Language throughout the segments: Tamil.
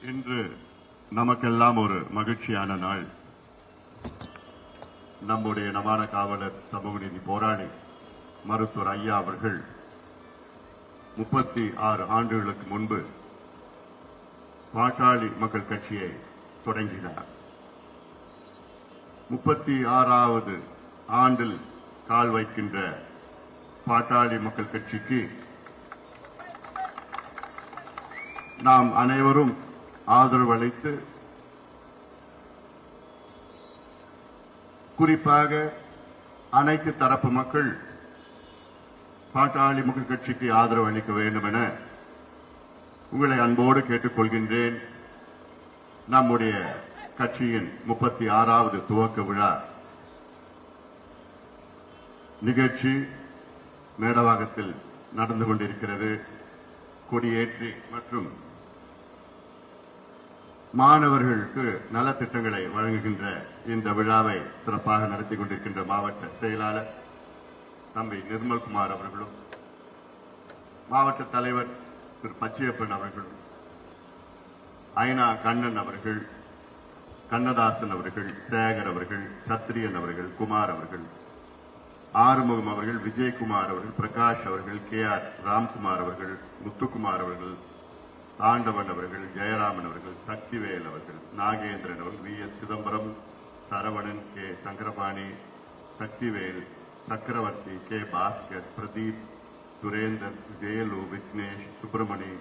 இன்று நமக்கெல்லாம் ஒரு மகிழ்ச்சியான நாள். நம்முடைய நமான காவலர் சமூக நீதி போராளி மருத்துவர் ஐயா அவர்கள் 36 ஆண்டுகளுக்கு முன்பு பாட்டாளி மக்கள் கட்சியை தொடங்கினார். 36வது ஆண்டில் கால் வைக்கின்ற பாட்டாளி மக்கள் கட்சிக்கு நாம் அனைவரும் ஆதரவு அளித்து, குறிப்பாக அனைத்து தரப்பு மக்கள் பாட்டாளி மக்கள் கட்சிக்கு ஆதரவு அளிக்க வேண்டும் என உங்களை அன்போடு கேட்டுக் கொள்கின்றேன். நம்முடைய கட்சியின் 36வது துவக்க விழா நிகழ்ச்சி மேடவாக்கத்தில் நடந்து கொண்டிருக்கிறது. கொடியேற்றி மற்றும் மாணவர்களுக்கு நலத்திட்டங்களை வழங்குகின்ற இந்த விழாவை சிறப்பாக நடத்தி கொண்டிருக்கின்ற மாவட்ட செயலாளர் தம்பி நிர்மல்குமார் அவர்களும், மாவட்ட தலைவர் திரு பச்சையப்பன் அவர்களும், ஐநா கண்ணன் அவர்கள், கண்ணதாசன் அவர்கள், சேகர் அவர்கள், சத்திரியன் அவர்கள், குமார் அவர்கள், ஆறுமுகம் அவர்கள், விஜயகுமார் அவர்கள், பிரகாஷ் அவர்கள், KR ராம்குமார் அவர்கள், முத்துக்குமார் அவர்கள், தாண்டவன் அவர்கள், ஜெயராமன் அவர்கள், சக்திவேல் அவர்கள், நாகேந்திரன் அவர்கள், VS சிதம்பரம், சரவணன், K சங்கரபாணி, சக்திவேல், சக்கரவர்த்தி, K பாஸ்கர், பிரதீப், சுரேந்தர், வேலு, விக்னேஷ், சுப்பிரமணி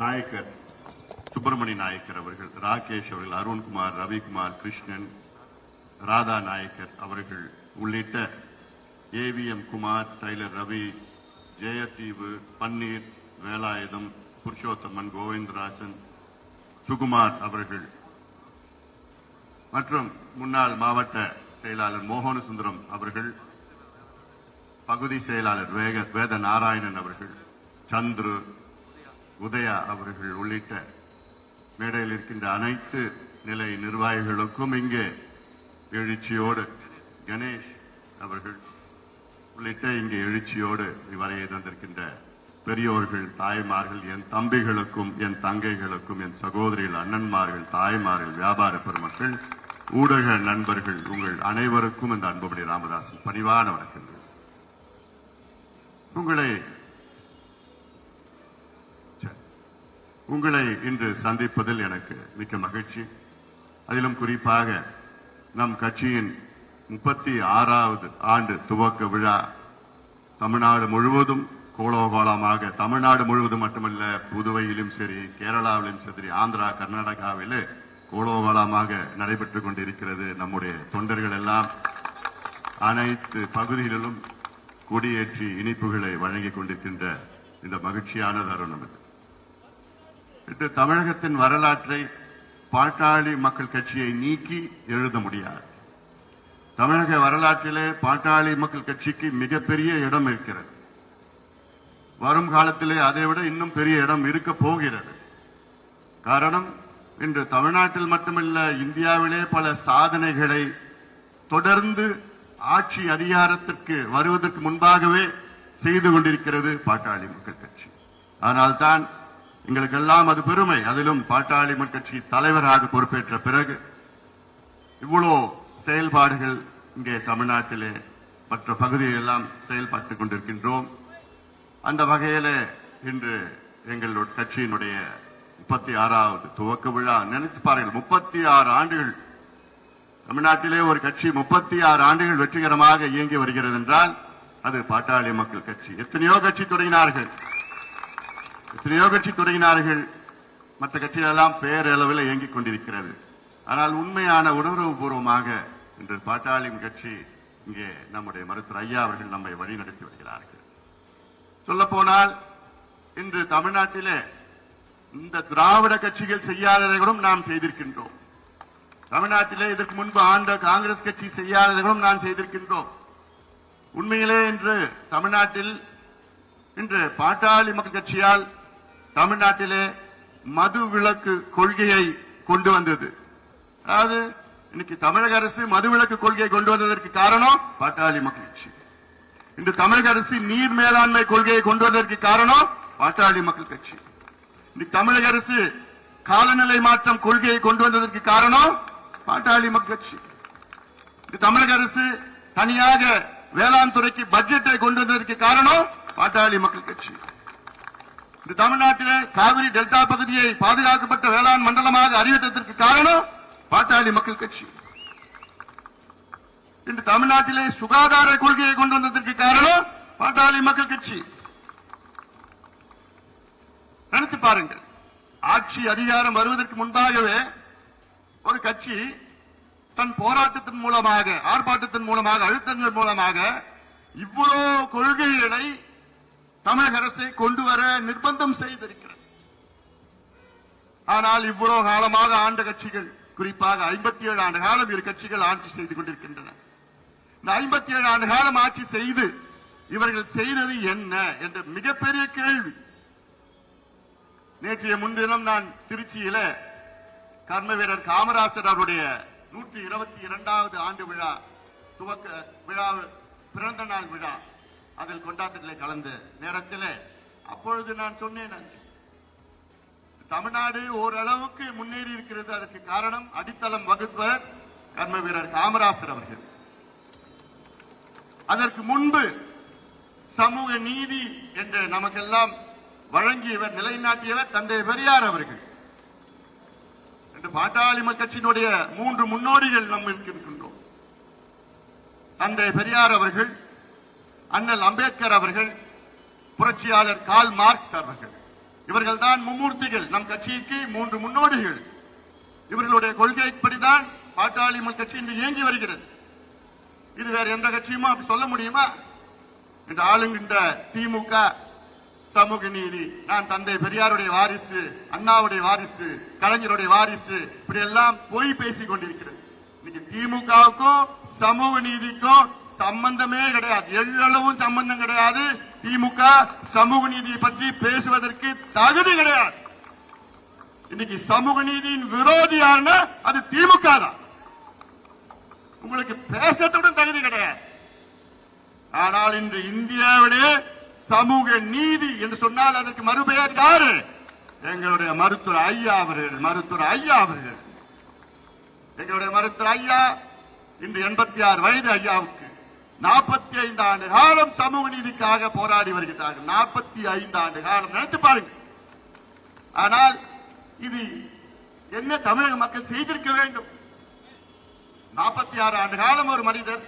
நாயக்கர், சுப்பிரமணி நாயக்கர் அவர்கள், ராகேஷ் அவர்கள், அருண்குமார், ரவிக்குமார், கிருஷ்ணன், ராதா நாயக்கர் அவர்கள் உள்ளிட்ட AVM குமார், டைலர் ரவி, ஜெயதீவு, பன்னீர், வேலாயுதம், புருஷோத்தமன், கோவிந்தராஜன், சுகுமார் அவர்கள் மற்றும் முன்னாள் மாவட்ட செயலாளர் மோகனசுந்தரம் அவர்கள், பகுதி செயலாளர் வேத நாராயணன் அவர்கள், சந்துரு, உதயா அவர்கள் உள்ளிட்ட மேடையில் இருக்கின்ற அனைத்து நிலை நிர்வாகிகளுக்கும், இங்கே எழுச்சியோடு கணேஷ் அவர்கள் உள்ளிட்ட இங்கே எழுச்சியோடு வரைய தந்திருக்கின்ற பெரியோர்கள், தாய்மார்கள், என் தம்பிகளுக்கும், என் தங்கைகளுக்கும், என் சகோதரிகள், அண்ணன்மார்கள், தாய்மார்கள், வியாபார பெருமக்கள், ஊடக நண்பர்கள், உங்கள் அனைவருக்கும் இந்த அன்புமணி ராமதாசன் பணிவான வணக்கங்கள். உங்களை இன்று சந்திப்பதில் எனக்கு மிக்க மகிழ்ச்சி. அதிலும் குறிப்பாக நம் கட்சியின் 36வது ஆண்டு துவக்க விழா தமிழ்நாடு முழுவதும் கோலாகலமாக, தமிழ்நாடு முழுவதும் மட்டுமல்ல, புதுவையிலும் சரி, கேரளாவிலும் சரி, ஆந்திரா, கர்நாடகாவிலே கோலாகலமாக நடைபெற்றுக் கொண்டிருக்கிறது. நம்முடைய தொண்டர்கள் எல்லாம் அனைத்து பகுதிகளிலும் கொடியேற்றி இனிப்புகளை வழங்கிக் கொண்டிருக்கின்ற இந்த மகிழ்ச்சியான தருணம் இது. இன்று தமிழகத்தின் வரலாற்றை பாட்டாளி மக்கள் கட்சியை நீக்கி எழுத முடியாது. தமிழக வரலாற்றிலே பாட்டாளி மக்கள் கட்சிக்கு மிகப்பெரிய இடம் இருக்கிறது. வரும் காலத்திலே அதைவிட இன்னும் பெரிய இடம் இருக்க போகிறது. காரணம், இன்று தமிழ்நாட்டில் மட்டுமல்ல, இந்தியாவிலே பல சாதனைகளை தொடர்ந்து ஆட்சி அதிகாரத்திற்கு வருவதற்கு முன்பாகவே செய்து கொண்டிருக்கிறது பாட்டாளி மக்கள் கட்சி. அதனால்தான் எங்களுக்கெல்லாம் அது பெருமை. அதிலும் பாட்டாளி மக்கள் கட்சி தலைவராக பொறுப்பேற்ற பிறகு இவ்வளோ செயல்பாடுகள் இங்கே தமிழ்நாட்டிலே மற்ற பகுதிகளெல்லாம் செயல்பட்டுக் கொண்டிருக்கின்றோம். அந்த வகையில இன்று எங்களுடைய கட்சியினுடைய 36வது துவக்க விழா. நினைத்து பாருங்கள், 36 ஆண்டுகள் தமிழ்நாட்டிலே ஒரு கட்சி 36 ஆண்டுகள் வெற்றிகரமாக இயங்கி வருகிறது என்றால் அது பாட்டாளி மக்கள் கட்சி. எத்தனையோ கட்சி தொடங்கினார்கள், மற்ற கட்சிகளெல்லாம் பேரளவில் இயங்கிக் கொண்டிருக்கிறது. ஆனால் உண்மையான உணர்வுபூர்வமாக இன்று பாட்டாளி கட்சி இங்கே நம்முடைய மருத்துவர் ஐயா அவர்கள் நம்மை வழிநடத்தி வருகிறார்கள். சொல்லப்போனால் இன்று தமிழ்நாட்டிலே இந்த திராவிட கட்சிகள் செய்யாததைகளும் நாம் செய்திருக்கின்றோம். தமிழ்நாட்டிலே இதற்கு முன்பு ஆண்ட காங்கிரஸ் கட்சி செய்யாததைகளும் நாம் செய்திருக்கின்றோம். உண்மையிலே இன்று தமிழ்நாட்டில் இன்று பாட்டாளி மக்கள் கட்சியால் தமிழ்நாட்டிலே மது விலக்கு கொள்கையை கொண்டு வந்தது. அதாவது இன்னைக்கு தமிழக அரசு மதுவிலக்கு கொள்கையை கொண்டு வந்ததற்கு காரணம் பாட்டாளி மக்கள் கட்சி. இன்று தமிழக அரசு நீர் மேலாண்மை கொள்கையை கொண்டு வந்ததற்கு காரணம் பாட்டாளி மக்கள் கட்சி. தமிழக அரசு காலநிலை மாற்றம் கொள்கையை கொண்டு வந்ததற்கு காரணம் பாட்டாளி மக்கள் கட்சி. தமிழக அரசு தனியாக வேளாண் துறைக்கு பட்ஜெட்டை கொண்டு வந்ததற்கு காரணம் பாட்டாளி மக்கள் கட்சி. தமிழ்நாட்டில் காவிரி டெல்டா பகுதியை பாதுகாக்கப்பட்ட வேளாண் மண்டலமாக அறிவித்ததற்கு காரணம் பாட்டாளி மக்கள் கட்சி. இன்று தமிழ்நாட்டிலே சுகாதார கொள்கையை கொண்டு வந்ததற்கு காரணம் பாட்டாளி மக்கள் கட்சி. நினைத்து பாருங்கள், ஆட்சி அதிகாரம் வருவதற்கு முன்பாகவே ஒரு கட்சி தன் போராட்டத்தின் மூலமாக, ஆர்ப்பாட்டத்தின் மூலமாக, அழுத்தங்கள் மூலமாக இவ்வளவு கொள்கைகளை தமிழக அரசை கொண்டு வர நிர்பந்தம் செய்திருக்கிறது. ஆனால் இவ்வளவு காலமாக ஆண்ட கட்சிகள், குறிப்பாக 57 ஆண்டு காலம் இரு கட்சிகள் ஆட்சி செய்து கொண்டிருக்கின்றன. இந்த 57 ஆண்டு காலம் ஆட்சி செய்து இவர்கள் செய்தது என்ன என்ற மிகப்பெரிய கேள்வி. நேற்றைய முன்தினம் நான் திருச்சியில கர்ம வீரர் காமராசர் அவருடைய 122வது ஆண்டு விழா துவக்க விழா, பிறந்த நாள் விழா, அதில் கொண்டாட்டங்களை கலந்த நேரத்தில் அப்பொழுது நான் சொன்னேன், தமிழ்நாடு ஓரளவுக்கு முன்னேறி இருக்கிறது. அதற்கு காரணம் அடித்தளம் வகுத்தவர் கர்ம வீரர் காமராசர் அவர்கள். அதற்கு முன்பு சமூக நீதி என்று நமக்கெல்லாம் வழங்கியவர், நிலைநாட்டியவர் தந்தை பெரியார் அவர்கள். என்று பாட்டாளி மக்கள் கட்சியினுடைய 3 முன்னோடிகள் நம்ம இருக்கின்றோம். தந்தை பெரியார் அவர்கள், அண்ணல் அம்பேத்கர் அவர்கள், புரட்சியாளர் கார்ல் மார்க்ஸ் அவர்கள். இவர்கள் தான் மும்மூர்த்திகள். நம் கட்சிக்கு 3 முன்னோடிகள். இவர்களுடைய கொள்கைப்படிதான் பாட்டாளி மக்கள் கட்சி இன்று இயங்கி வருகிறது. இது வேற எந்த கட்சியுமா அப்படி சொல்ல முடியுமா? இன்று ஆளுங்கின்ற திமுக சமூக நீதி, நான் தந்தை பெரியாருடைய வாரிசு, அண்ணாவுடைய வாரிசு, கலைஞருடைய வாரிசு, இப்படி எல்லாம் பொய் பேசிக் கொண்டிருக்கிறது. இன்னைக்கு திமுகவுக்கும் சமூக நீதிக்கும் சம்பந்தமே கிடையாது, எவ்வளவும் சம்பந்தம் கிடையாது. திமுக சமூக நீதியை பற்றி பேசுவதற்கு தகுதி கிடையாது. இன்னைக்கு சமூக நீதியின் விரோதி யாருன்னா அது திமுக தான். உங்களுக்கு பேசத்துடன் தகுதி கிடையாது. ஆனால் இன்று இந்தியாவிலே சமூக நீதி என்று சொன்னால் அதற்கு மறுபெயர் யாரு? எங்களுடைய மருத்துவர் ஐயா அவர்கள். எங்களுடைய மருத்துவர் ஐயா இன்று 86 வயது. ஐயாவுக்கு 45 ஆண்டு காலம் சமூக நீதிக்காக போராடி வருகிறார்கள். 45 ஆண்டு காலம், நினைத்து பாருங்க. ஆனால் இது என்ன தமிழக மக்கள் செய்திருக்க வேண்டும்? 46 ஆண்டு காலம் ஒரு மனிதர்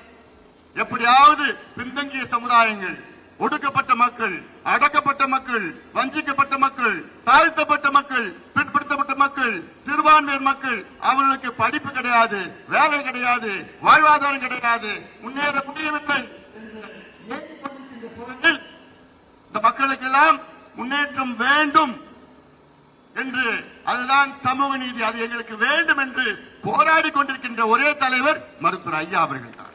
எப்படியாவது பின்தங்கிய சமுதாயங்கள், ஒடுக்கப்பட்ட மக்கள், அடக்கப்பட்ட மக்கள், வஞ்சிக்கப்பட்ட மக்கள், தாழ்த்தப்பட்ட மக்கள், பிற்படுத்தப்பட்ட மக்கள், சிறுபான்மையர் மக்கள், அவர்களுக்கு படிப்பு கிடையாது, வேலை கிடையாது, வாழ்வாதாரம் கிடையாது, முன்னேற முடியவில்லை. இந்த மக்களுக்கெல்லாம் முன்னேற்றம் வேண்டும் என்று, அதுதான் சமூக நீதி, அது எங்களுக்கு வேண்டும் என்று போராடி கொண்டிருக்கின்ற ஒரே தலைவர் மருத்துவர் ஐயா அவர்கள் தான்.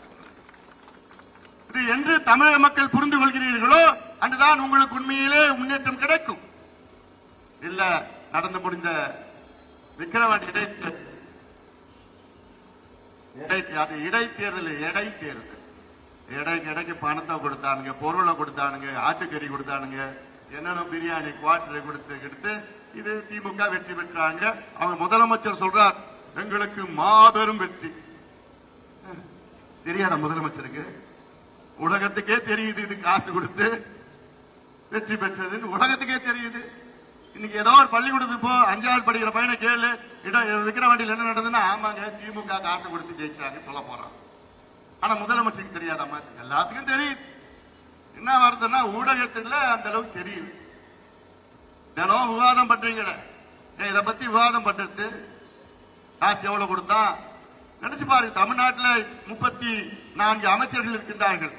இது என்று தமிழக மக்கள் புரிந்து கொள்கிறீர்களோ அன்றுதான் உங்களுக்கு உண்மையிலே முன்னேற்றம் கிடைக்கும். இல்ல நடந்து முடிந்த விக்கிரவாண்டி இடைத்தேர்தல் எடைக்கு பணத்தை கொடுத்தானுங்க, பொருளை கொடுத்தானுங்க, ஆட்டுக்கறி கொடுத்தானுங்க, என்னென்ன பிரியாணி குவார்டரை கொடுத்து இது திமுக வெற்றி பெற்றாங்க. அவங்க முதலமைச்சர் சொல்றார், எங்களுக்கு மாபெரும் வெற்றி. தெரியாத முதலமைச்சருக்கு? உலகத்துக்கே தெரியுது இது காசு கொடுத்து வெற்றி பெற்றதுன்னு உலகத்துக்கே தெரியுது. இன்னைக்கு ஏதோ ஒரு பள்ளிக்கூடத்துக்கு போ, 5வது படிக்கிற பையனை கேளு, விக்கிரவாண்டியில் என்ன நடந்ததுன்னா, ஆமாங்க திமுக காசு கொடுத்து ஜெயிச்சாங்க சொல்ல போறான். ஆனா முதலமைச்சருக்கு தெரியாதாமா? எல்லாத்துக்கும் தெரியுது. என்ன வருதுன்னா ஊடகத்துல அந்த அளவுக்கு தெரியுது. தினம் விவாதம் பண்றீங்களே, இதை பத்தி விவாதம் பண்றது, காசு எவ்வளவு கொடுத்தா நினைச்சு பாருங்க. தமிழ்நாட்டில் 34 அமைச்சர்கள் இருக்கின்றார்கள்,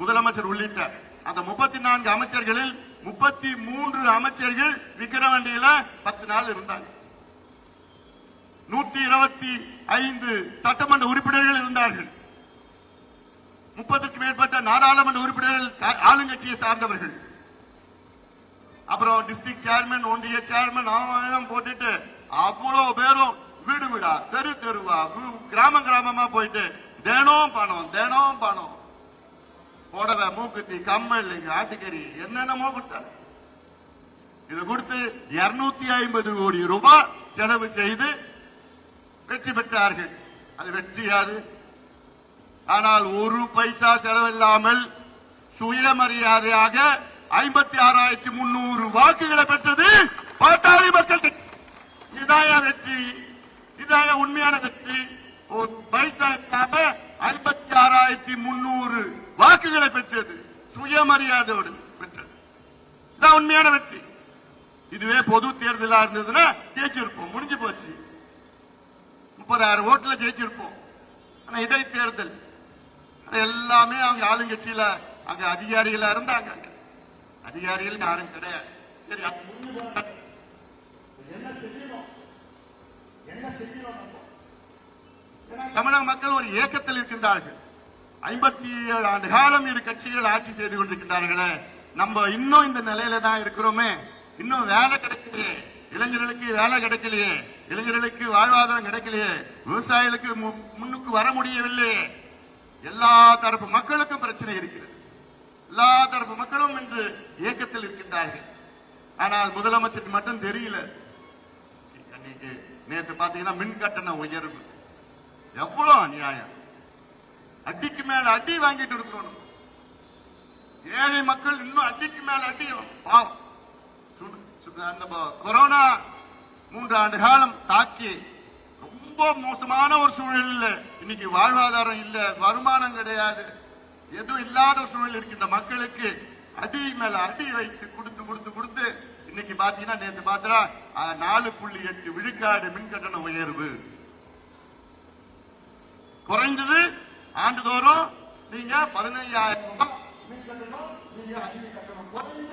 முதலமைச்சர் உள்ளிட்ட. அந்த 34 அமைச்சர்களில் 33 அமைச்சர்கள் விக்கிரவாண்டியில 10 நாள் இருந்தாங்க. 125 சட்டமன்ற உறுப்பினர்கள் இருந்தார்கள். 30க்கும் மேற்பட்ட நாடாளுமன்ற உறுப்பினர்கள் ஆளுங்கட்சியை சார்ந்தவர்கள். அப்புறம் டிஸ்ட்ரிக்ட் சேர்மன், ஒன்றிய சேர்மன் போட்டுட்டு அவ்வளவு பேரும் வீடு வீடா, தெரு தெருவா, கிராமமா போயிட்டு தினம் பணம் புடவை, மூக்குத்தி, கம்மல், ஆட்டுக்கறி, என்னென்னமோ கொடுத்தாங்க. இது கொடுத்து 250 கோடி ரூபாய் செலவு செய்து வெற்றி பெற்றார்கள். அது வெற்றியாது. ஆனால் ஒரு பைசா செலவில்லாமல் சுயமரியாதையாக 56,300 வாக்குகளை பெற்றது பாட்டாளி மக்கள் கட்சி. இதாய வெற்றி, இதாய உண்மையான வெற்றி. ஒரு பைசா 56,300 வாக்குகளை பெற்றது, சுயமரியாதையோடு பெற்றது. இதான் உண்மையான வெற்றி. இதுவே பொது தேர்தலா இருந்ததுன்னா ஜெயிச்சிருப்போம், முடிஞ்சு போச்சு. 30,000 ஓட்டுல ஜெயிச்சிருப்போம். ஆனா இடை தேர்தல் எல்லாமே அவங்க ஆளுங்கட்சியில அங்க அதிகாரிகளா இருந்தாங்க. அதிகாரிகள் யாரும் கிடையாது. சரி, என்ன செய்யணும், என்ன செய்யணும்? தமிழக மக்கள் ஒரு ஏக்கத்தில் இருக்கின்றார்கள். 57 ஆண்டு காலம் இரு கட்சிகள் ஆட்சி செய்து கொண்டிருக்கின்றார்களே, நம்ம இன்னும் இந்த நிலையில தான் இருக்கிறோமே. இன்னும் வேலை கிடைக்கலையே, இளைஞர்களுக்கு வேலை கிடைக்கலையே, இளைஞர்களுக்கு வாழ்வாதாரம் கிடைக்கலையே, விவசாயிகளுக்கு முன்னுக்கு வர முடியவில்லையே. எல்லா தரப்பு மக்களுக்கும் பிரச்சனை இருக்கிறது. எல்லா தரப்பு மக்களும் இன்று இயக்கத்தில் இருக்கின்றார்கள். ஆனால் முதலமைச்சருக்கு மட்டும் தெரியல. நேற்று பாத்தீங்கன்னா மின் கட்டண உயர்வு எவ்வளவு அநியாயம். அடிக்கு மேல அடி வாங்கிட்டு இருக்கிறோம். ஏழை மக்கள் இன்னும் அடிக்கு மேல அடி. பாவம். கொரோனா 3 ஆண்டு காலம் தாக்கி ரொம்ப மோசமான ஒரு சூழலில் இன்னைக்கு வாழ்வாதாரம் இல்ல, வருமானம் கிடையாது, எதுவும் இல்லாத சூழல் இருக்கின்ற மக்களுக்கு அடி மேல அடி வைத்து கொடுத்து கொடுத்து கொடுத்து இன்னைக்கு பாத்தீங்கன்னா நேற்று பாத்தா 4.8 விழுக்காடு மின் கட்டண உயர்வு. குறைந்தது ஆண்டுதோறும் நீங்க 15,000 ரூபாய் மின் கட்டணம், நீங்க அதிக கட்டணம், குறைந்த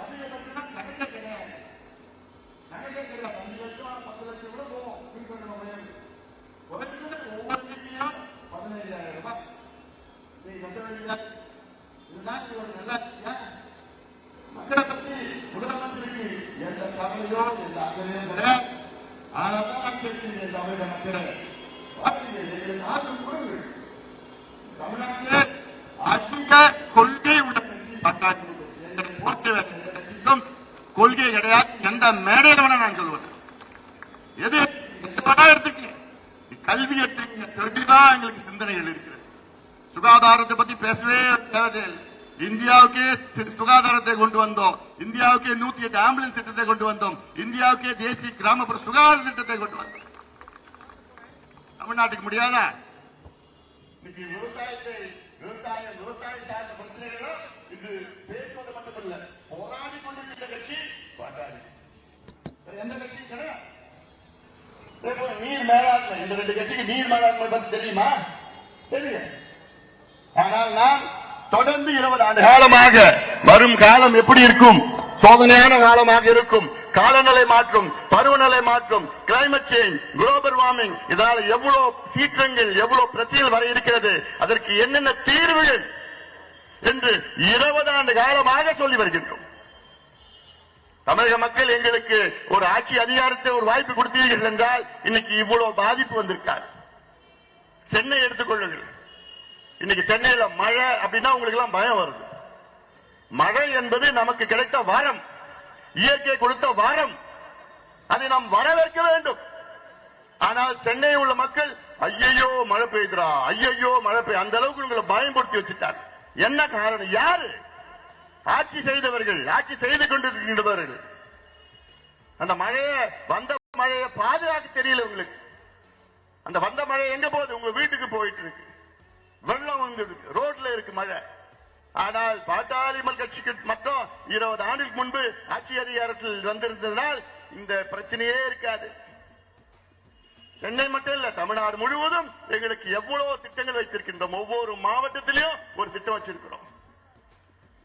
அதிக கட்டணம் நகை கிடையாது. நகை கிடையாது. 5 லட்சம் 10 லட்சம் கூட போகும் மின் கட்டணம் உயர்வு. குறைந்தது ஒவ்வொரு வீட்டையும் 15,000 ரூபாய் நீங்க கட்ட வேண்டியது. இதுதான் ஒரு நல்ல மக்களை பற்றி முதலமைச்சருக்கு எந்த கவலையோ எந்த அக்கறையோ கிடையாது. தமிழக மக்கள் தமிழ்நாட்டில் அதிக கொள்கை உள்ள கொள்கை கிடையாது. எந்த மேடையில் வேணா நான் சொல்லுவேன். எது எடுத்துக்க கல்வி எடுத்துதான் எங்களுக்கு சிந்தனைகள் இருக்கிறது. சுகாதாரத்தை பத்தி பேசவே தேவையில்லை. இந்தியாவுக்கே சுகாதாரத்தை கொண்டு வந்தோம். இந்தியாவுக்கே 108 ஆம்புலன்ஸ் திட்டத்தை கொண்டு வந்தோம். இந்தியாவுக்கே தேசிய கிராமப்புற சுகாதார திட்டத்தை கொண்டு வந்தோம். தமிழ்நாட்டுக்கு முடியாதா? இன்னைக்கு விவசாய சார்ந்த பிரச்சனைகளும் இது பேசுவது மட்டுமல்ல, போராடி கொண்டிருக்கிற கட்சி பாட்டாளி. எந்த கட்சி கிடையாது. நீர் மேலாண்மை, இந்த 2 கட்சிக்கு நீர் மேலாண்மை பத்தி தெரியுமா? தெரியும். ஆனால் நான் தொடர்ந்து 20 ஆண்டு காலமாக வரும் காலம் எப்படி இருக்கும்? சோதனையான காலமாக இருக்கும். காலநிலை மாற்றம், பருவநிலை மாற்றம், கிளைமேட் சேஞ்ச், குளோபல் வார்மிங், இதனால் எவ்வளவு சீற்றங்கள், எவ்வளவு பிரச்சனைகள் வர இருக்கிறது, அதற்கு என்னென்ன தீர்வுகள் என்று 20 ஆண்டு காலமாக சொல்லி வருகின்றோம். தமிழக மக்கள் எங்களுக்கு ஒரு ஆட்சி அதிகாரத்தை ஒரு வாய்ப்பு கொடுத்தீர்கள் என்றால் இன்னைக்கு இவ்வளவு பாதிப்பு வந்திருக்காது. சென்னை எடுத்துக்கொள்ளுங்கள். இன்னைக்கு சென்னையில மழை அப்படின்னா உங்களுக்கு எல்லாம் பயம் வருது. மழை என்பது நமக்கு கிடைத்த வாரம், இயற்கை கொடுத்த வாரம், அதை நாம் வரவேற்க வேண்டும். ஆனால் சென்னை உள்ள மக்கள் ஐயையோ மழை பெய்யுதுரா, ஐயையோ மழை பெய்ய, அந்த அளவுக்கு உங்களை பயன்படுத்தி வச்சுட்டார். என்ன காரணம்? யாரு? ஆட்சி செய்தவர்கள், ஆட்சி செய்து கொண்டிருக்கின்றவர்கள். அந்த மழையை, வந்த மழையை பாதுகாக்க தெரியல உங்களுக்கு. அந்த வந்த மழை எங்க போகுது? உங்க வீட்டுக்கு போயிட்டு இருக்கு. வெள்ளம் வந்து ரோட்ல இருக்கு மழை. ஆனால் பாட்டாளி மக்கள் கட்சிக்கு மட்டும் 20 ஆண்டுக்கு முன்பு ஆட்சி அதிகாரத்தில் வந்திருந்ததனால் இந்த பிரச்சனையே இருக்காது. சென்னை மட்டும் இல்ல, தமிழ்நாடு முழுவதும் எங்களுக்கு எவ்வளவு திட்டங்கள் வைத்திருக்கின்றோம். ஒவ்வொரு மாவட்டத்திலையும் ஒரு திட்டம் வச்சிருக்கிறோம்.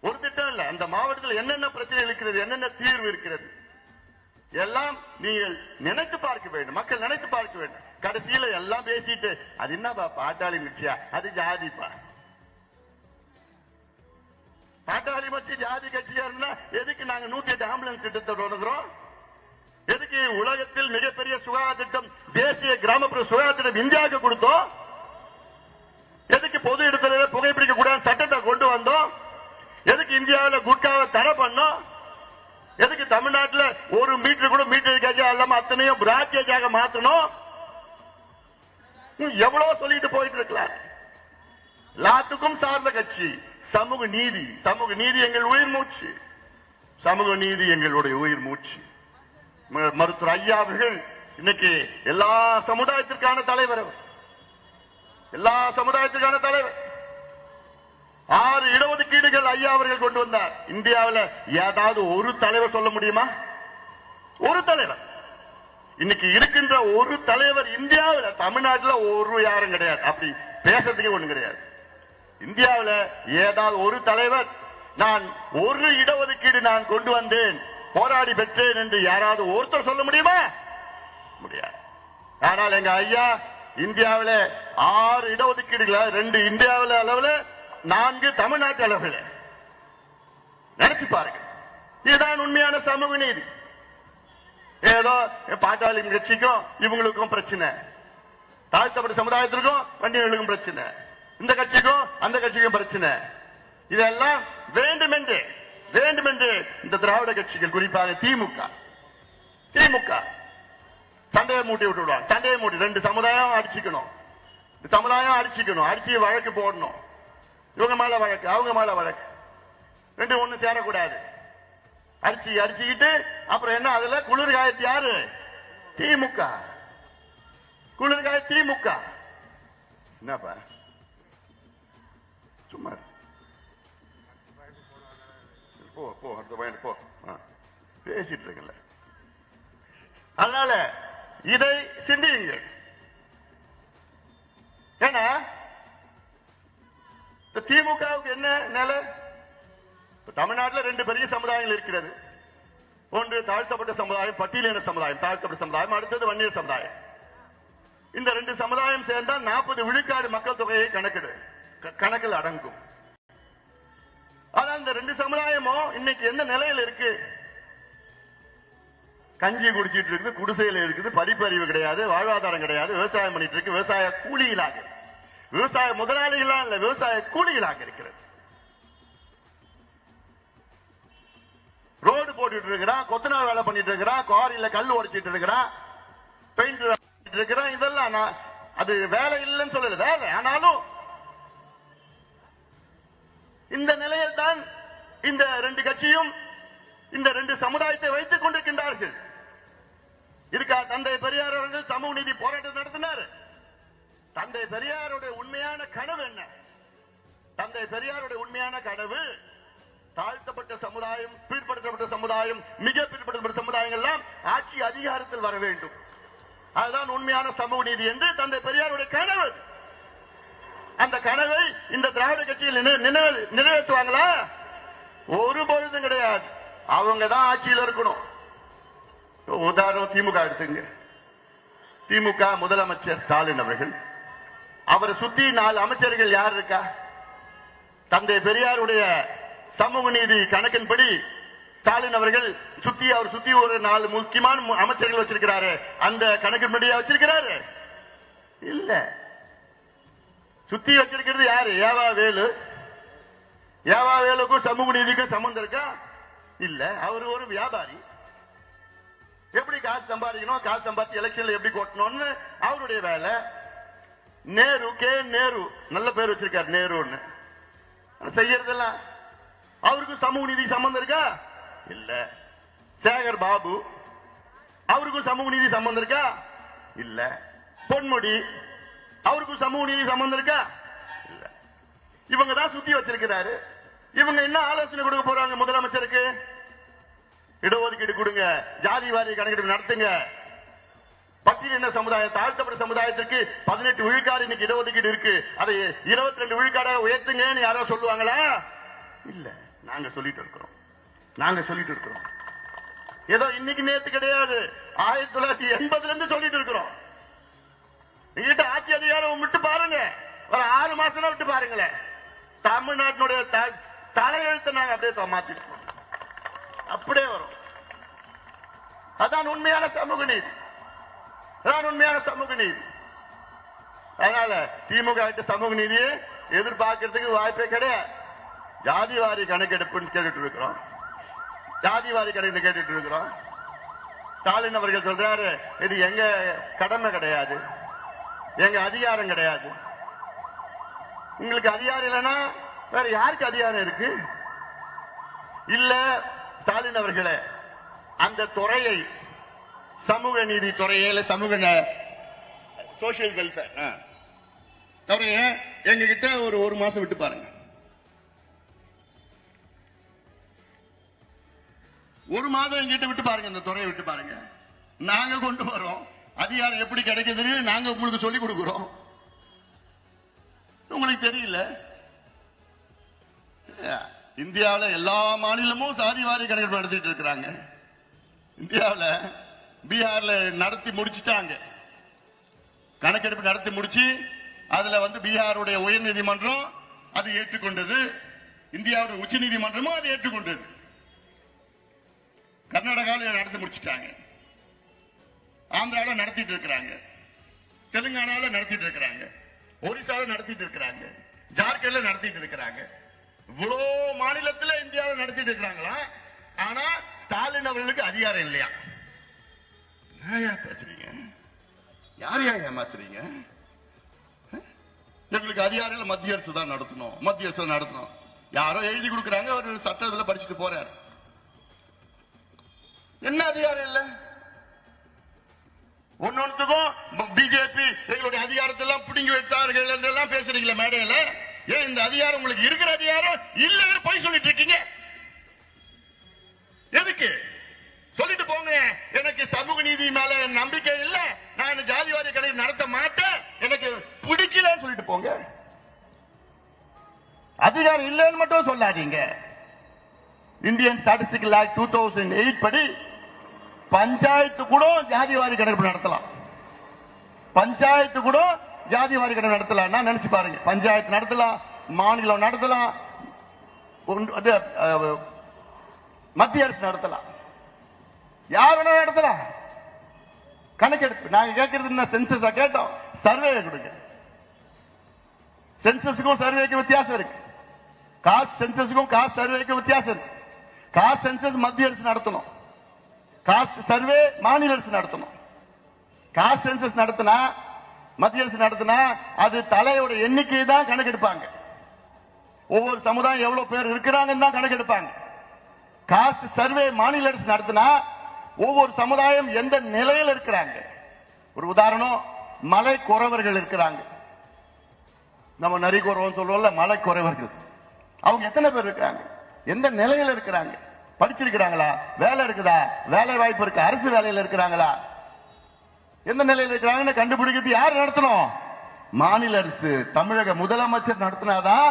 ஒரு திட்டம் இல்ல, அந்த மாவட்டத்தில் என்னென்ன பிரச்சனை இருக்கிறது, என்னென்ன தீர்வு இருக்கிறது, எல்லாம் நீங்கள் நினைத்து பார்க்க வேண்டும். மக்கள் நினைத்து பார்க்க வேண்டும். கடைசியில எல்லாம் பேசிட்டு அது என்னப்பா பாட்டாளி கட்சியா, அது ஜாதிப்பா. பாட்டாளி கட்சி ஜாதி கட்சியா இருந்தா எதுக்கு நாங்க 108 ஆம்புலன்ஸ் திட்டத்தை தொடங்குறோம்? எதுக்கு உலகத்தில் மிகப்பெரிய சுகாதார திட்டம், தேசிய கிராமப்புற சுகாதார திட்டம் இந்தியாவுக்கு கொடுத்தோம்? எதுக்கு பொது இடத்துல புகைப்பிடிக்க கூடாது சட்டத்தை கொண்டு வந்தோம்? எதுக்கு இந்தியாவில் குட்காவை தடை பண்ணோம்? ஒரு மீட்டர் கூட மீட்டர் கேஜா இல்லாம அத்தனையும் பிராட் கேஜாக மாத்தணும். எவ்வளவு சொல்லிட்டு போயிட்டு இருக்கலாம். எல்லாத்துக்கும் சார்ந்த கட்சி சமூக நீதி. சமூக நீதி எங்கள் உயிர் மூச்சு. சமூக நீதி எங்களுடைய உயிர் மூச்சு. மருத்துவர் ஐயா அவர்கள் இன்னைக்கு எல்லா சமுதாயத்திற்கான தலைவர். எல்லா சமுதாயத்திற்கான தலைவர். 6 இடஒதுக்கீடுகள் ஐயா அவர்கள் கொண்டு வந்தார். இந்தியாவில் ஏதாவது ஒரு தலைவர் சொல்ல முடியுமா? ஒரு தலைவர். இன்னைக்கு இருக்கின்ற ஒரு தலைவர் இந்தியாவில், தமிழ்நாட்டில் ஒரு யாரும் கிடையாது. அப்படி பேசுறதுக்கே ஒண்ணு கிடையாது. இந்தியாவில் ஏதாவது ஒரு தலைவர் நான் ஒரு இடஒதுக்கீடு நான் கொண்டு வந்தேன், போராடி பெற்றேன் என்று யாராவது ஒருத்தர் சொல்ல முடியுமா? முடியாது. ஆனால் எங்க ஐயா இந்தியாவில் 6 இடஒதுக்கீடுகளை 2 இந்தியாவில் அளவில் 4 தமிழ்நாட்டு அளவில். நினைச்சு பாருங்க. இதுதான் உண்மையான சமூக நீதி. ஏதோ பாட்டாளி கட்சிக்கும் இவங்களுக்கும் பிரச்சனை, தாழ்த்தப்பட்ட சமுதாயத்திற்கும் வண்டிகளுக்கும் பிரச்சனை, இந்த கட்சிக்கும் அந்த கட்சிக்கும் பிரச்சனை. இதெல்லாம் வேண்டுமென்று இந்த திராவிட கட்சிகள், குறிப்பாக திமுக சண்டையை மூட்டி விட்டுவிடுவாங்க. சண்டையை மூட்டி 2 சமுதாயம் அடிச்சுக்கணும், அடிச்சு வழக்கு போடணும். இவங்க மேல வழக்கு, அவங்க மேல வழக்கு, 2 ஒண்ணு சேரக்கூடாது. அடிச்சுக்கிட்டு அப்புறம் என்ன? அதுல குளிர்காயத்து யாரு? திமுக. குளிர்காய திமுக. என்னப்பா சும்மா போ அடுத்த பையன் போ, பேசிட்டு இருக்கல. அதனால இதை சிந்தியுங்கள். ஏன்னா திமுகவுக்கு என்ன நிலை? தமிழ்நாட்டில் 2 பெரிய சமுதாயங்கள் இருக்கிறது. ஒன்று தாழ்த்தப்பட்ட சமுதாயம், பட்டியலின சமுதாயம். தாழ்த்தப்பட்ட சமுதாயம், அடுத்தது வன்னியர் சமுதாயம். இந்த 2 சமுதாயம் சேர்ந்தால் 40 விழுக்காடு மக்கள் தொகையை கணக்கில் அடங்கும். ஆனால் இந்த 2 சமுதாயமும் இன்னைக்கு எந்த நிலையில் இருக்கு? கஞ்சி குடிச்சிட்டு இருக்குது, குடிசையில் இருக்குது, படிப்பறிவு கிடையாது, வாழ்வாதாரம் கிடையாது, விவசாயம் பண்ணிட்டு இருக்கு, விவசாய கூலிகளாக, விவசாய முதலாளிகளா இல்ல, விவசாய கூலிகளாக இருக்கிறது. ரோடு போட்டுட்டு இருக்கிறான், கொத்தனார் வேலை பண்ணிட்டு இருக்கிறான், குவாரியில கல் உடைச்சிட்டு இருக்கிறான், பெயிண்ட் இருக்கிறான். இதெல்லாம் அது வேலை இல்லைன்னு சொல்லல, வேலை. ஆனாலும் இந்த நிலையில் தான் இந்த 2 கட்சியும் இந்த 2 சமுதாயத்தை வைத்துக் கொண்டிருக்கின்றார்கள். இருக்கா? தந்தை பெரியார் அவர்கள் சமூக நீதி போராட்டம் நடத்தினார். தந்தை பெரியாருடைய உண்மையான கனவு என்ன? தந்தை பெரியாருடைய உண்மையான கனவு தாழ்த்தப்பட்ட சமுதாயம், பிற்படுத்தப்பட்ட சமுதாயம், மிக பிற்படுத்தப்பட்ட சமுதாயங்கள் எல்லாம் ஆட்சி அதிகாரத்தில் வர வேண்டும். அதுதான் உண்மையான சமூக நீதி என்று தந்தை பெரியாருடைய கனவு. அந்த கனவை இந்த திராவிட கட்சியில் நிறைவேற்றுவாங்களா? ஒரு பொழுதும் கிடையாது. அவங்க தான் ஆட்சியில் இருக்கணும். உதாரணம் திமுக எடுத்துங்க. திமுக முதலமைச்சர் ஸ்டாலின் அவர்கள், அவரை சுத்தி 4 அமைச்சர்கள் யார் இருக்கா? தந்தை பெரியாருடைய சமூக நீதி கணக்கின்படி ஸ்டாலின் அவர்கள் அவர் சுத்தி ஒரு 4 முக்கியமான அமைச்சர்கள் வச்சிருக்கிறாரு. அந்த கணக்கின்படியா வச்சிருக்கிறாரு? இல்ல. சுத்தி வச்சிருக்கிறது யாரு? ஏவா வேலு. ஏவா வேலுக்கும் சமூக நீதிக்கும் சம்பந்தம் இருக்கா? இல்ல. அவர் ஒரு வியாபாரி. எப்படி காசு சம்பாதிக்கணும், காசு சம்பாதிச்சு எலெக்ஷன்ல எப்படி கொட்டணும்னு அவருடைய வேலை. நேரு, நேரு, நல்ல பேர் வச்சிருக்காரு நேருன்னு. செய்யறதெல்லாம் அவருக்கும் சமூக நீதி சம்பந்தம் இருக்கா? இல்ல. சேகர் பாபு, அவருக்கும் சமூக நீதி சம்பந்தம் இருக்கா? இல்ல. பொன்முடி, அவருக்கும் சமூக நீதி சம்பந்தம் இருக்கா? இல்ல. இவங்க தான் சுத்தி வச்சிருக்கிறாரு. இவங்க என்ன ஆலோசனை கொடுக்க போறாங்க முதலமைச்சருக்கு? இடஒதுக்கீடு கொடுங்க, ஜாதி வாரிய கணக்கெடுப்பு நடத்துங்க, பட்டியலின சமுதாயம், தாழ்த்தப்பட்ட சமுதாயத்திற்கு 18 விழுக்காடு இன்னைக்கு இடஒதுக்கீடு இருக்கு, அதை 22 விழுக்காடாக உயர்த்துங்கன்னு யாரோ சொல்லுவாங்களா? இல்ல. நாங்க சொல்லிட்டு இருக்கிறோம். ஏதோ இன்னைக்கு நேத்து கிடையாது, 1980 இருந்து சொல்லிட்டு இருக்கிறோம். நீங்க ஆட்சி அதிகாரம் விட்டு பாருங்க, ஒரு 6 மாசம் விட்டு பாருங்களேன். தமிழ்நாட்டினுடைய தலையெழுத்தை நாங்க அப்படியே மாத்திட்டு அப்படியே வரும். அதான் உண்மையான சமூக நீதி. அதனால திமுக சமூக நீதியை எதிர்பார்க்கறதுக்கு வாய்ப்பே கிடையாது. ஜாதி வாரி கணக்கெடுப்புன்னு கேட்டுட்டு இருக்கிறோம். ஸ்டாலின் அவர்கள் சொல்றாரு, இது எங்க கடமை கிடையாது, எங்க அதிகாரம் கிடையாது. உங்களுக்கு அதிகாரம் இல்லைன்னா வேற யாருக்கு அதிகாரம் இருக்கு? இல்ல ஸ்டாலின் அவர்களே, அந்த துறையை, சமூக நீதி துறையை, இல்ல சமூக சோசியல் வெல்ஃபேர் துறையை எங்க கிட்ட ஒரு மாசம் விட்டு பாருங்க. ஒரு மாதம் எங்கிட்ட விட்டு பாருங்க, இந்த துறையை விட்டு பாருங்க. நாங்க கொண்டு வரோம், அதிகாரம் எப்படி கிடைக்குதுன்னு நாங்க உங்களுக்கு சொல்லிக் கொடுக்கிறோம். உங்களுக்கு தெரியல? இந்தியாவில் எல்லா மாநிலமும் சாதிவாரி கணக்கெடுப்பு நடத்திட்டு இருக்கிறாங்க. இந்தியாவில் பீகார்ல நடத்தி முடிச்சுட்டாங்க, கணக்கெடுப்பு நடத்தி முடிச்சு அதுல பீகாருடைய உயர் நீதிமன்றம் அது ஏற்றுக்கொண்டது, இந்தியாவுடைய உச்ச நீதிமன்றமும் அது ஏற்றுக்கொண்டது. கர்நாடகாவில் நடத்தி முடிச்சுட்டாங்க, ஆந்திராவில் நடத்திட்டு இருக்கிறாங்க, தெலுங்கானால நடத்திட்டு இருக்கிறாங்க, ஒரிசாவில் நடத்திட்டு இருக்கிறாங்க, ஜார்க்கண்ட்ல நடத்திட்டு இருக்கிறாங்க. இவ்வளவு மாநிலத்தில் இந்தியாவில் நடத்திட்டு இருக்கிறாங்களா? ஆனா ஸ்டாலின் அவர்களுக்கு அதிகாரம் இல்லையா? பேசுறீங்க, யார் ஏமாத்துறீங்க? எங்களுக்கு அதிகாரம் இல்ல, மத்திய அரசு தான் நடத்தணும், மத்திய அரசு நடத்தணும். யாரோ எழுதி கொடுக்கறாங்க, ஒரு சட்டத்தில் படிச்சுட்டு போறாரு. என்ன அதிகாரம் இல்ல? ஒன்னொன்னுக்கும் பிஜேபி எங்களுடைய அதிகாரத்தெல்லாம் பிடுங்கி வைத்தார்கள் என்றெல்லாம் பேசுறீங்களா மேடையில? ஏன் இந்த அதிகாரம் உங்களுக்கு இருக்கிற அதிகாரம் இல்ல போய் சொல்லிட்டு இருக்கீங்க? எதுக்கு சொல்லிட்டு போங்க. எனக்கு சமூக நீதி மேல நம்பிக்கை இல்ல, நான் ஜாதிவாரி கணக்கு நடத்த மாட்டேன், எனக்கு பிடிக்கலன்னு சொல்லிட்டு போங்க. அதிகாரம் இல்லைன்னு மட்டும் சொல்லாதீங்க. இந்தியன் ஸ்டாட்டிஸ்டிக்கல் ஆக்ட் 2008 படி பஞ்சாயத்து கூட ஜாதிவாரி கணக்கு நடத்தலாம். பஞ்சாயத்து கூட ஜாதிவாரி கணக்கு நடத்தலாம். நான் நினைச்சு பாருங்க, பஞ்சாயத்து நடத்தலாம், மாநிலம் நடத்தலாம், மத்திய அரசு நடத்தலாம், யார் வேணா நடத்தலாம். கணக்கெடுப்பு நாங்க கேட்கறது சென்சஸ் கேட்டோம், சர்வே கொடுங்க. சென்சஸுக்கும் சர்வேக்கு வித்தியாசம் இருக்கு. காஸ்ட் சென்சஸுக்கும் காஸ்ட் சர்வேக்கு வித்தியாசம் இருக்கு. காஸ்ட் சென்சஸ் மத்திய அரசு நடத்தணும், காஸ்ட் சர்வே மாநில அரசு நடத்தணும். காஸ்ட் சென்சஸ் நடத்தினா, மத்திய அரசு நடத்தினா அது தலையோட எண்ணிக்கை தான் கணக்கெடுப்பாங்க. ஒவ்வொரு சமுதாயம் எவ்வளவு பேர் இருக்கிறாங்கன்னு தான் கணக்கெடுப்பாங்க. காஸ்ட் சர்வே மாநில அரசு நடத்தினா ஒவ்வொரு சமுதாயம் எந்த நிலையில் இருக்கிறாங்க. ஒரு உதாரணம், மலை குறவர்கள் இருக்கிறாங்க, நம்ம நரி குறவன் சொல்றோம்ல, மலை குறவர்கள். அவங்க எத்தனை பேர் இருக்காங்க, எந்த நிலையில் இருக்கிறாங்க, படிச்சிருக்கிறாங்களா, வேலை இருக்குதா, வேலை வாய்ப்பு இருக்கு, அரசு வேலையில் இருக்கிறாங்களா, எந்த நிலையில் இருக்கிறாங்கன்னு கண்டுபிடிக்கிறது யார் நடத்தணும்? மாநில அரசு, தமிழக முதலமைச்சர் நடத்தினாதான்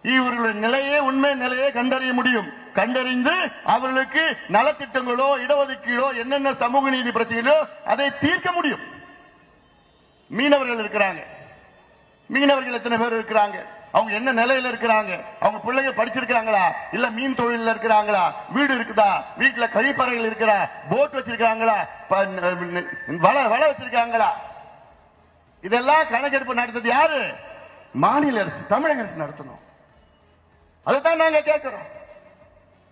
இவர்களுடைய நிலையே, உண்மை நிலையை கண்டறிய முடியும். கண்டறிந்து அவர்களுக்கு நலத்திட்டங்களோ இடஒதுக்கீடோ என்னென்ன சமூக நீதி பிரச்சனைகளோ அதை தீர்க்க முடியும். மீனவர்கள் இருக்கிறாங்க, மீனவர்கள் எத்தனை பேர் இருக்கிறாங்க, அவங்க என்ன நிலையில இருக்கிறாங்க, அவங்க பிள்ளைங்க படிச்சிருக்காங்களா, இல்ல மீன் தொழில இருக்கிறாங்களா, வீடு இருக்குதா, வீட்டுல கழிப்பறைகள் இருக்கிறா, போட் வச்சிருக்காங்களா, வலை வச்சிருக்காங்களா, இதெல்லாம் கணக்கெடுப்பு நடத்தது யாரு? மாநில அரசு, தமிழக அரசு நடத்தணும். அதைத்தான் நாங்க கேட்கிறோம்.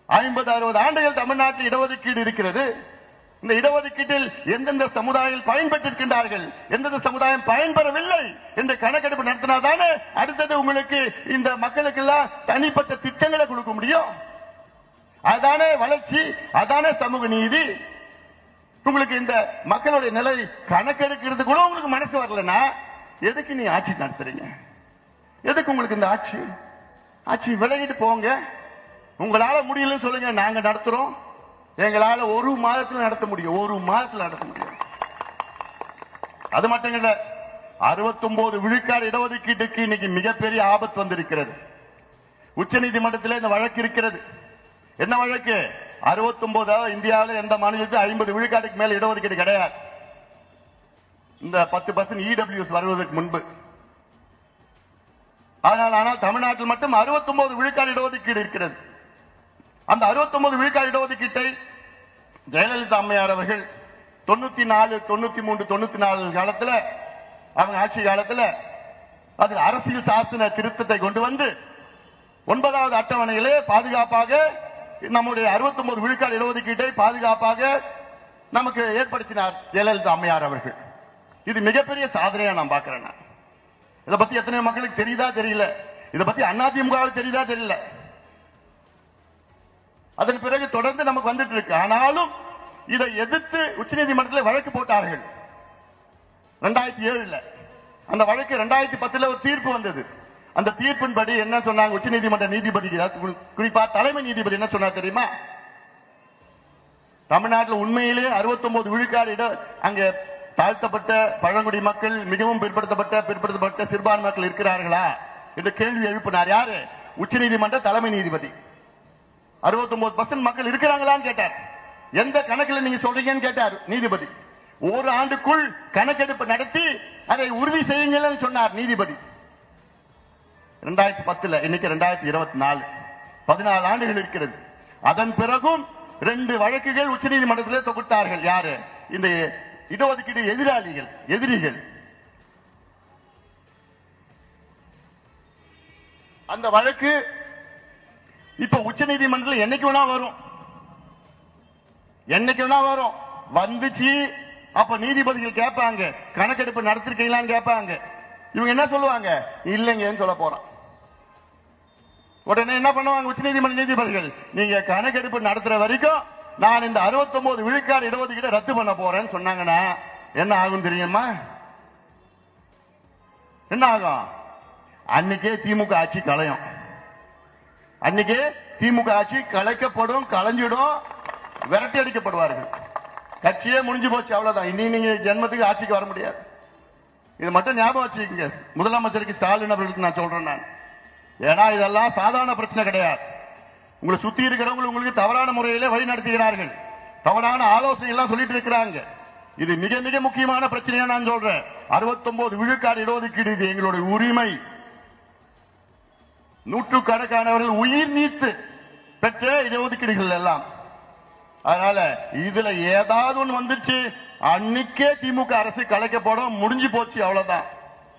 50-60 ஆண்டுகள் தமிழ்நாட்டில் இடஒதுக்கீடு இருக்கிறது. இந்த இடஒதுக்கீட்டில் எந்தெந்த சமுதாயம் பயன்பெற்றிருக்கின்றார்கள், எந்தெந்த சமுதாயம் பயன்பெறவில்லை என்ற கணக்கெடுப்பு நடத்தினாதானே அடுத்தது உங்களுக்கு இந்த மக்களுக்கு எல்லாம் தனிப்பட்ட திட்டங்களை கொடுக்க முடியும். அதானே வளர்ச்சி, அதானே சமூக நீதி. உங்களுக்கு இந்த மக்களுடைய நிலை கணக்கெடுக்கிறது கூட உங்களுக்கு மனசு வரலன்னா எதுக்கு நீ ஆட்சி நடத்துறீங்க? எதுக்கு உங்களுக்கு இந்த ஆட்சி? ஆட்சி விலகிட்டு போங்க. உங்களால முடியலன்னு சொல்லுங்க, நாங்க நடத்துறோம். எங்களால ஒரு மாதத்தில் நடத்த முடியும், ஒரு மாதத்தில் நடத்த முடியும். அது மட்டும் இல்ல, 69 விழுக்காடு இடஒதுக்கீட்டுக்கு இன்னைக்கு மிகப்பெரிய ஆபத்து வந்திருக்கிறது. உச்ச நீதிமன்றத்தில் இந்த வழக்கு இருக்கிறது. என்ன வழக்கு? 69 இந்தியாவில் எந்த மாநிலத்தில் 50 விழுக்காட்டுக்கு மேல இடஒதுக்கீடு கிடையாது. இந்த 10% இடபிள்யூஎஸ் வருவதற்கு முன்பு. ஆனால் தமிழ்நாட்டில் மட்டும் 69 விழுக்காடு இடஒதுக்கீடு இருக்கிறது. அந்த 69 விழுக்காடு இடஒதுக்கீட்டை ஜெயலலிதா அம்மையார் அவர்கள் 94, 93, 94 காலத்தில், அவங்க ஆட்சி காலத்தில் அதில் அரசியல் சாசன திருத்தத்தை கொண்டு வந்து 9வது அட்டவணையிலே பாதுகாப்பாக நம்முடைய 69 விழுக்காடு இடஒதுக்கீட்டை பாதுகாப்பாக நமக்கு ஏற்படுத்தினார் ஜெயலலிதா அம்மையார் அவர்கள். இது மிகப்பெரிய சாதனையா நான் பார்க்கிறேன். இதை பத்தி எத்தனை மக்களுக்கு தெரியுதா தெரியல, இதை பத்தி அதிமுகவுக்கு தெரியுதா தெரியல. அதன் பிறகு தொடர்ந்து நமக்கு வந்துட்டு இருக்கு. ஆனாலும் இதை எதிர்த்து உச்சநீதிமன்றத்தில் வழக்கு போட்டார்கள் 2007. அந்த வழக்கு 2010 ஒரு தீர்ப்பு வந்தது. அந்த தீர்ப்பின்படி என்ன சொன்னாங்க உச்சநீதிமன்ற நீதிபதி, குறிப்பா தலைமை நீதிபதி என்ன சொன்னார் தெரியுமா? தமிழ்நாட்டில் உண்மையிலே 69 விழுக்காடு அங்க தாழ்த்தப்பட்ட பழங்குடி மக்கள், மிகவும் பிற்படுத்தப்பட்ட சிறுபான்மை மக்கள் இருக்கிறார்களா என்று கேள்வி எழுப்பினார். யாரு? உச்சநீதிமன்ற தலைமை நீதிபதி. 69% மக்கள் இருக்கிறாங்களான்னு கேட்டார். எந்த கணக்கில் நீங்க சொல்றீங்கன்னு கேட்டார் நீதிபதி. ஒரு ஆண்டுக்குள் கணக்கெடுப்பு நடத்தி அதை உறுதி செய்யுங்கள் சொன்னார் நீதிபதி. 2010, இன்னைக்கு 2024, 14 ஆண்டுகள் இருக்கிறது. அதன் பிறகும் 2 வழக்குகள் உச்சநீதிமன்றத்தில் தொகுத்தார்கள். யாரு? இந்த இடஒதுக்கீடு எதிரிகள். அந்த வழக்கு இப்ப உச்சநீதிமன்றத்தில் என்னைக்கு வேணா வரும். வந்துச்சு. அப்ப நீதிபதிகள் கேட்பாங்க, கணக்கெடுப்பு நடத்திருக்கீங்களான்னு கேட்பாங்க. இவங்க என்ன சொல்லுவாங்க? இல்லைங்கன்னு சொல்ல போறான். உடனே என்ன பண்ணுவாங்க உச்சநீதிமன்ற நீதிபதிகள்? நீங்க கணக்கெடுப்பு நடத்துற வரைக்கும் நான் இந்த 69 விழுக்காடு இடஒதுக்கீடு ரத்து பண்ண போறேன்னு சொன்னாங்கன்னா என்ன ஆகும் தெரியுமா? என்ன ஆகும்? அன்னைக்கே திமுக ஆட்சி களையும். அன்னைக்கே திமுக ஆட்சி கலைக்கப்படும், கலைஞ்சிடும், விரட்டி அடிக்கப்படுவார்கள். கட்சியே முடிஞ்சு போச்சு, அவ்வளவுதான். இனி நீங்க ஜென்மத்துக்கு ஆட்சிக்கு வர முடியாது. இது மட்டும் ஞாபகம் வச்சுக்கோங்க. முதலமைச்சருக்கு ஸ்டாலின் அவர்களுக்கு நான் சொல்றேன் நான். ஏன்னா இதெல்லாம் சாதாரண பிரச்சனை கிடையாது. உங்களை சுத்தி இருக்கிறவங்க உங்களுக்கு தவறான முறையிலே வழி நடத்துகிறார்கள், தவறான ஆலோசனை எல்லாம் சொல்லிட்டு இருக்கிறாங்க. இது மிக மிக முக்கியமான பிரச்சனையா நான் சொல்றேன். 69 விழுக்காடு இடஒதுக்கீடு இது எங்களுடைய உரிமை. நூற்றுக்கணக்கானவர்கள் உயிர் நீத்து பெற்ற இடஒதுக்கீடுகள் எல்லாம். அதனால இதுல ஏதாவது ஒண்ணு வந்துச்சு, அன்னைக்கே திமுக அரசு கலைக்கப்படும், முடிஞ்சு போச்சு, அவ்வளவுதான்.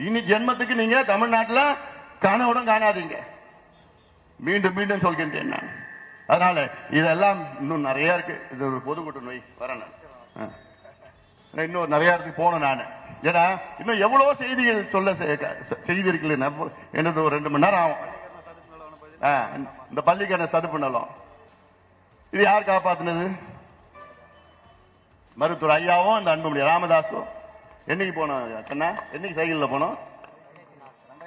இனி ஜென்மத்துக்கு நீங்க தமிழ்நாட்டில் கனவுடன் காணாதீங்க. மீண்டும் மீண்டும் சொல்கின்றேன் நான். அதனால இதெல்லாம் இன்னும் நிறைய இருக்கு. இது ஒரு பொதுக்கூட்ட நோய் வரேன். இன்னும் நிறைய இடத்துக்கு போனேன் நான். ஏன்னா இன்னும் எவ்வளவு செய்திகள் சொல்ல செய்தி இருக்குல்ல, என்னது ஒரு 2 மணி நேரம் ஆகும். இந்த பள்ளிக்கான தடுப்பு நலம் இது யார் காப்பாத்தினது? மருத்துவர் ஐயாவும் இந்த அன்புமணி ராமதாசும். என்னைக்கு போனோம் கண்ணா? என்னைக்கு சைக்கிள்ல போனோம்?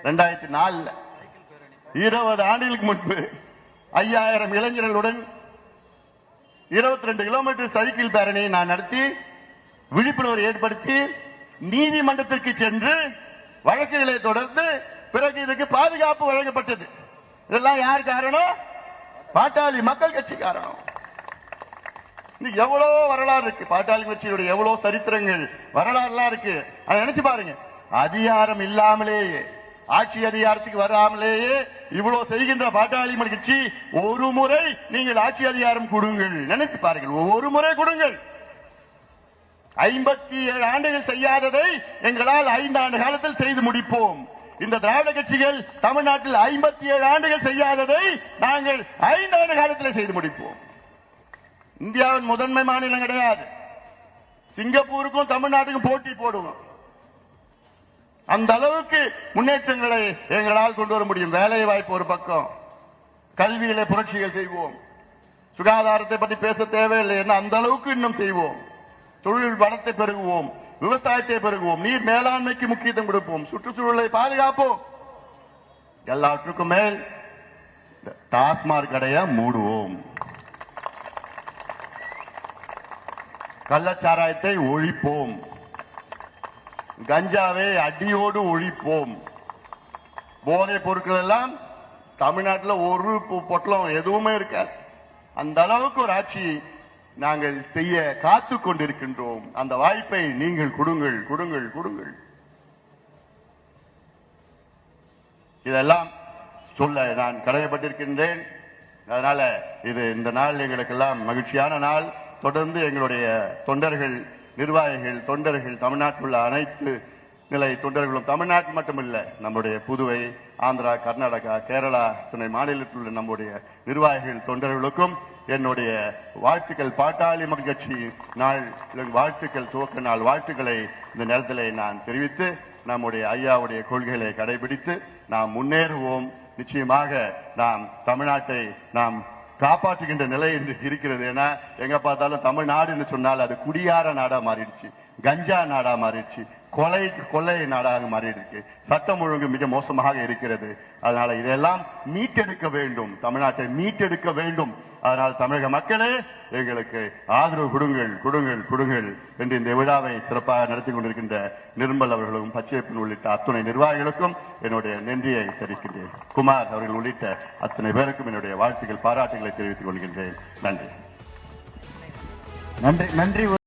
2004. 20 ஆண்டுகளுக்கு முன்பு 5000 இளைஞர்களுடன் 22 கிலோமீட்டர் சைக்கிள் பேரணியை நான் நடத்தி விழிப்புணர்வு ஏற்படுத்தி நீதிமன்றத்திற்கு சென்று வழக்குகளை தொடர்ந்து பிறகு இதுக்கு பாதுகாப்பு வழங்கப்பட்டது. இதெல்லாம் யார் காரணம்? பாட்டாளி மக்கள் கட்சி காரணம். எவ்வளவு வரலாறு இருக்கு, பாட்டாளி கட்சியுடைய எவ்வளவு சரித்திரங்கள் வரலாறுலாம் இருக்கு. அதை நினைச்சு பாருங்க. அதிகாரம் இல்லாமலேயே, ஆட்சி அதிகாரத்துக்கு வராமலேயே இவ்வளவு செய்கின்ற பாட்டாளி கட்சி ஒரு முறை நீங்கள் ஆட்சி அதிகாரம் கொடுங்கள், நினைத்து பாருங்கள். ஒரு முறை கொடுங்கள். 57 ஆண்டுகள் செய்யாததை எங்களால் 5 ஆண்டு காலத்தில் செய்து முடிப்போம். இந்த திராவிட கட்சிகள் தமிழ்நாட்டில் 57 ஆண்டுகள் செய்யாததை நாங்கள் 5 ஆண்டு காலத்தில் செய்து முடிப்போம். இந்தியாவின் முதன்மை மாநிலம் கிடையாது. சிங்கப்பூருக்கும் தமிழ்நாட்டுக்கும் போட்டி போடுவோம். அந்த அளவுக்கு முன்னேற்றங்களை எங்களால் கொண்டு வர முடியும். வேலை வாய்ப்பு ஒரு பக்கம், கல்வியில புரட்சிகள் செய்வோம். சுகாதாரத்தை பற்றி பேச தேவையில்லை, என்ன அந்த அளவுக்கு இன்னும் செய்வோம். தொழில் வளத்தை பெருகுவோம், விவசாயத்தை பெருகுவோம், நீர் மேலாண்மைக்கு முக்கியத்துவம் கொடுப்போம், சுற்றுச்சூழலை பாதுகாப்போம். எல்லாற்றுக்கும் மேல் டாஸ்மாக் கடையை மூடுவோம், கள்ளச்சாராயத்தை ஒழிப்போம், கஞ்சாவை அடியோடு ஒழிப்போம். போதைப் பொருட்கள் எல்லாம் தமிழ்நாட்டில் ஒரு பொட்டலம் எதுவுமே இருக்காது. அந்த அளவுக்கு ஒரு ஆட்சி நாங்கள் செய்ய காத்து கொண்டிருக்கின்றோம். அந்த வாய்ப்பை நீங்கள் கொடுங்கள், கொடுங்கள், கொடுங்கள். இதெல்லாம் சொல்ல நான் கடமைப்பட்டிருக்கின்றேன். அதனால இது இந்த நாள் எங்களுக்கெல்லாம் மகிழ்ச்சியான நாள். தொடர்ந்து எங்களுடைய தொண்டர்கள், நிர்வாகிகள், தொண்டர்கள், தமிழ்நாட்டில் உள்ள அனைத்து நிலை தொண்டர்களும் தமிழ்நாட்டில் மட்டுமில்ல, நம்முடைய புதுவை, ஆந்திரா, கர்நாடகா, கேரளா, துணை மாநிலத்தில் உள்ள நம்முடைய நிர்வாகிகள் தொண்டர்களுக்கும் என்னுடைய வாழ்த்துக்கள். பாட்டாளி மக்கள் கட்சி நாள் வாழ்த்துக்கள், துவக்க நாள் வாழ்த்துக்களை இந்த நேரத்திலே நான் தெரிவித்து, நம்முடைய ஐயாவுடைய கொள்கைகளை கடைபிடித்து நாம் முன்னேறுவோம். நிச்சயமாக நாம் தமிழ்நாட்டை நாம் காப்பாற்றுகின்ற நிலை என்று இருக்கிறது. ஏன்னா எங்க பார்த்தாலும் தமிழ்நாடுன்னு சொன்னால் அது குடியார நாடா மாறிடுச்சு, கஞ்சா நாடா மாறிடுச்சு, கொள்ளை நாடாக மாறியிருக்கு, சட்டம் ஒழுங்கு மிக மோசமாக இருக்கிறது. அதனால இதெல்லாம் மீட்டெடுக்க வேண்டும், தமிழ்நாட்டை மீட்டெடுக்க வேண்டும். அதனால் தமிழக மக்களே எங்களுக்கு ஆதரவு கொடுங்கள் கொடுங்கள் கொடுங்கள் என்று இந்த விழாவை சிறப்பாக நடத்தி கொண்டிருக்கின்ற நிர்மல் அவர்களும், பச்சையப்பன் உள்ளிட்ட அத்துணை நிர்வாகிகளுக்கும் என்னுடைய நன்றியை தெரிவிக்கின்றேன். குமார் அவர்கள் உள்ளிட்ட அத்தனை பேருக்கும் என்னுடைய வாழ்த்துக்கள், பாராட்டுகளை தெரிவித்துக் கொள்கின்றேன். நன்றி. நன்றி.